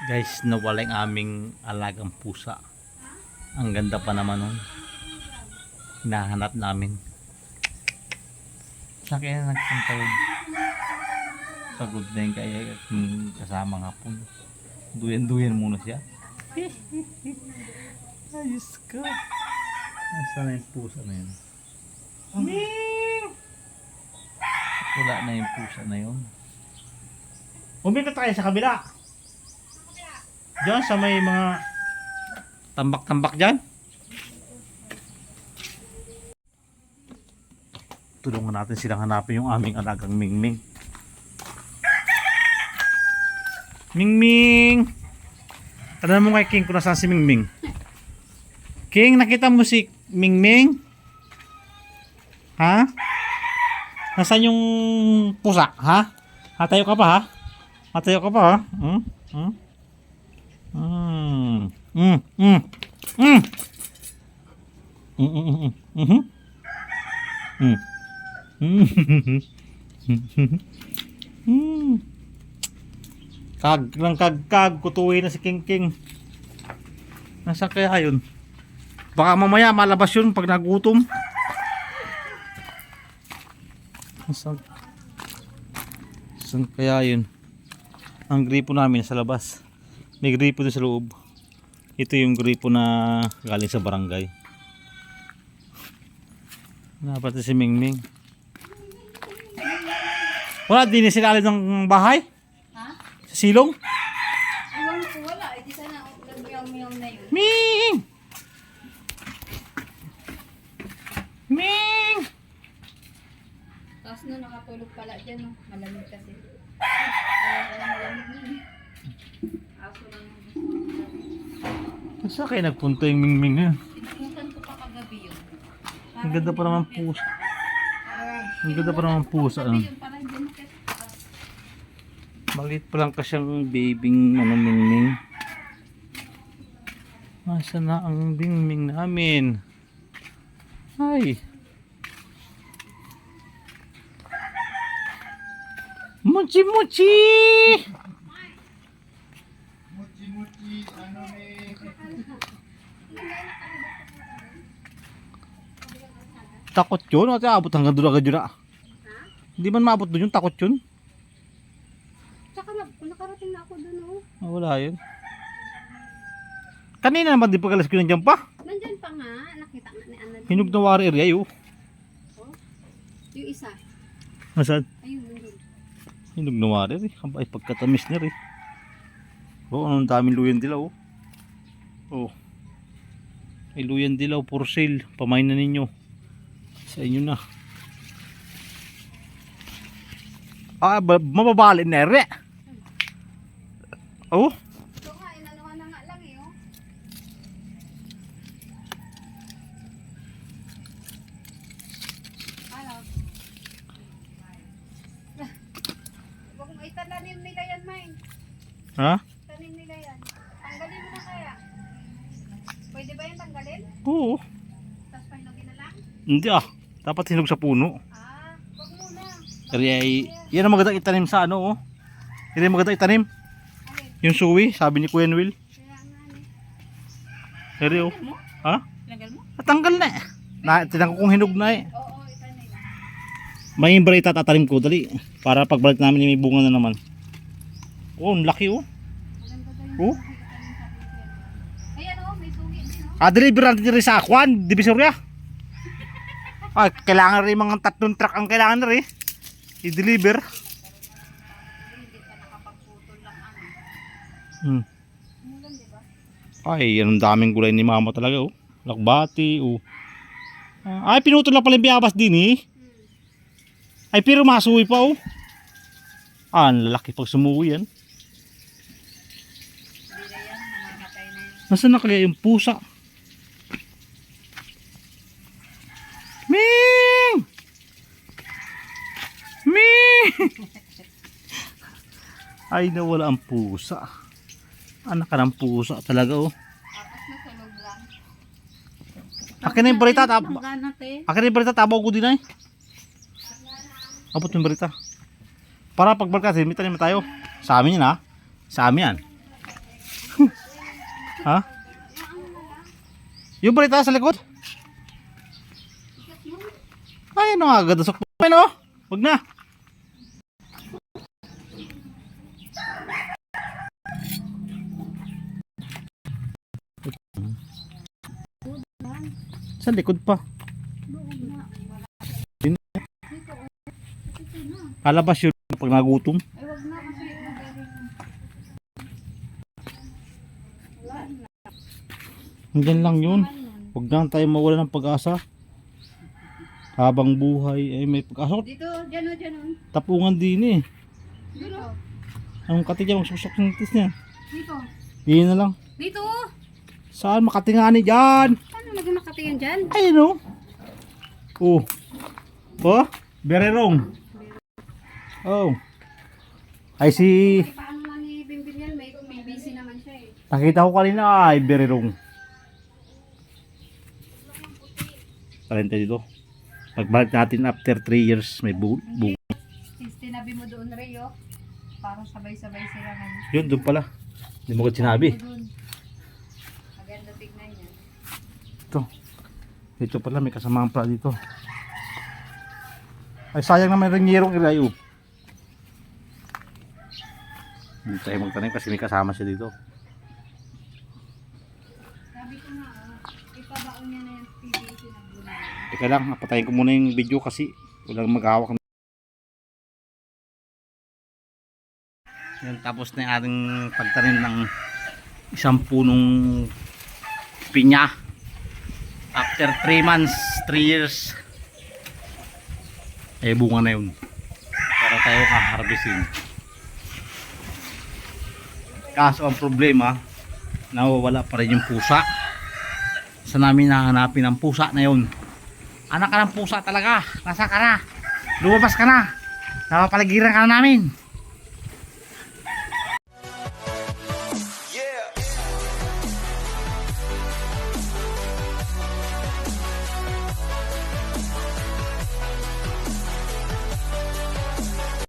Guys, nawala yung aming alagang pusa. Ang ganda pa naman nun. Hinahanap namin. Saan kaya nagpunta yun? Pagod na yun kaya kasama nga po. Duyan-duyan muna siya. Ayos ka. Nasaan na yung pusa na yun? Wala na yung pusa na yun. Umito tayo sa kabila. Diyan sa may mga tambak-tambak dyan. Tulungan natin silang hanapin yung aming alagang Mingming. Mingming! Tanong mo kay King kung nasaan si Mingming. King, nakita mo si Mingming? Ha? Nasaan yung pusa? Ha? Hatayo ka pa ha? Hatayo ka pa ha? Kag ng kagkag, kutuwi na si King King. Nasaan kaya yun? Baka mamaya malabas yun pag nagutom. Nasaan kaya yun? Ang gripo namin sa labas. May gripo doon sa loob. Ito yung gripo na galing sa barangay. Dapat si Mingming. Wala din sinali ng bahay? Ha? Sa silong? Ewan ko, wala. Di sana nagmiyong-miyong na yun. Ming! Ming! Tapos na nakatulog pala dyan, no? Malamig kasi. Malamig yun. Aso lang. Saan kayo nagpunta yung Mingming na yun? Sinukutan ko pa kagabi yun. Ang ganda pa naman pusa. Ang ganda pa naman pusa. Sabi yun, parang dyan kasi. Maliit pa lang kasyang babing Mingming. Nasaan na ang Mingming namin? Ay. Mochi mochi! Takot yun? At abot hanggang doon agad yun na. Hindi man maabot doon yung takot yun. Tsaka nakarating na ako doon, oh. Wala yun. Kanina naman di pagkalas ko nandiyan pa. Nandyan pa nga. Nakita nga ni Ana. Hinog na wari area yun. Oh. Yung isa. Nasaan? Ayun, nandun. Hinog na wari rin. Ay pagkatamis na rin. Oh, anong daming luyan dilaw. Oh. Ay luyan dilaw for sale. Pamain na ninyo. Sa inyo na. Ah, mababali na rin. Oh. Ito nga, inanuhan na nga lang eh, oh. Ano? Huwag mo itananim nila yan, Main. Ha? Tanim nila yan. Tanggalin mo na kaya. Pwede ba yan tanggalin? Oo. Tapos pahinugin na lang? Hindi ah. Dapat hinog sa puno. Ah, huwag muna. Kaya yan ang magandang itanim sa ano oh. Yan ang magandang itanim. Alin? Yung suwi, sabi ni Kuya Noel. Kaya nga ni. Kaya oh. mo? Ha? Tanggal mo? Natanggal na eh. Tinanggal kong hinog na eh. Oo, itanim. May imbrita tatanim ko dali. Para pagbalik namin may bunga na naman. Oh, ang laki oh. Maganda daw Oh. yung itanim sa akin. Ayan oh, may sugi din oh. Deliver natin rin sa Aquan, Divisoria. Ay, kailangan rin mga 3 truck ang kailangan rin. I-deliver. Hindi pa nakapagputol lang ano. Hmm. Ay, yan ang daming gulay ni mama talaga oh. Lakbati oh. Ay, pinutol na pala yung biyabas din eh. Ay, pero masuwi pa oh. Ang lalaki pag sumuwi yan. Hindi na yan, namamatay na yan. Nasaan na kaya yung pusa? Ming! Ming! Ay, nawala ang pusa. Anak ka ng pusa talaga oh. Tapos natulog lang. Akin na yung balita. Manggana, te. Akin na yung balita. Tabaw ko din ay. Abot yung balita. Para pagbalik kasi, may tanim na tayo. Sa amin yan ha. Sa amin yan. Ha? Yung balita sa likod. Ay, ano nga, ganda sa kumain o. Wag na. Sa likod pa. Kalabas yun pag nagutom. Ay, wag na kasi magaling. Wala na. Hanggang lang yun. Huwag na tayo mawala ng pag-asa. Habang buhay ay may pag-asa. Dito, dyan o, dyan o. Tapungan din eh. Dito. Anong kati dyan? Magsusok ng tis niya. Dito. Yun na lang. Dito. Saan makatingani dyan? Paano naging makatiyan dyan? Ayun o. Oh. Oh. Very wrong. Oh. Ay si... Paano nga ni Bimbin yan? May busy naman siya eh. Nakita ko kanina ay very wrong. Talenta dito. Pagbalik natin after 3 years may Since tinabi mo doon, Rayo, parang sabay-sabay sila ngayon. Yun, doon pala. Hindi mo ko sinabi. Doon. Maganda tignan yan. Ito. Dito pala may kasamahan pala dito. Ay sayang na may ringyerong ilayo. Hindi tayo magtanim kasi may kasama siya dito. Sabi ko nga, ipabaon niya na yung PVC na gulay. Teka lang, patayin ko muna yung video kasi walang maghawak. Yan, tapos na yung ating pagtanim ng isang punong pinya. After 3 months, 3 years, eh bunga na yun. Para tayo kaharbisin. Kaso ang problema, nawawala pa rin yung pusa. Saan namin nahanapin ang pusa na yun? Anak ka ng pusa talaga. Nasa ka na? Lumabas ka na? Napapaligiran ka na namin.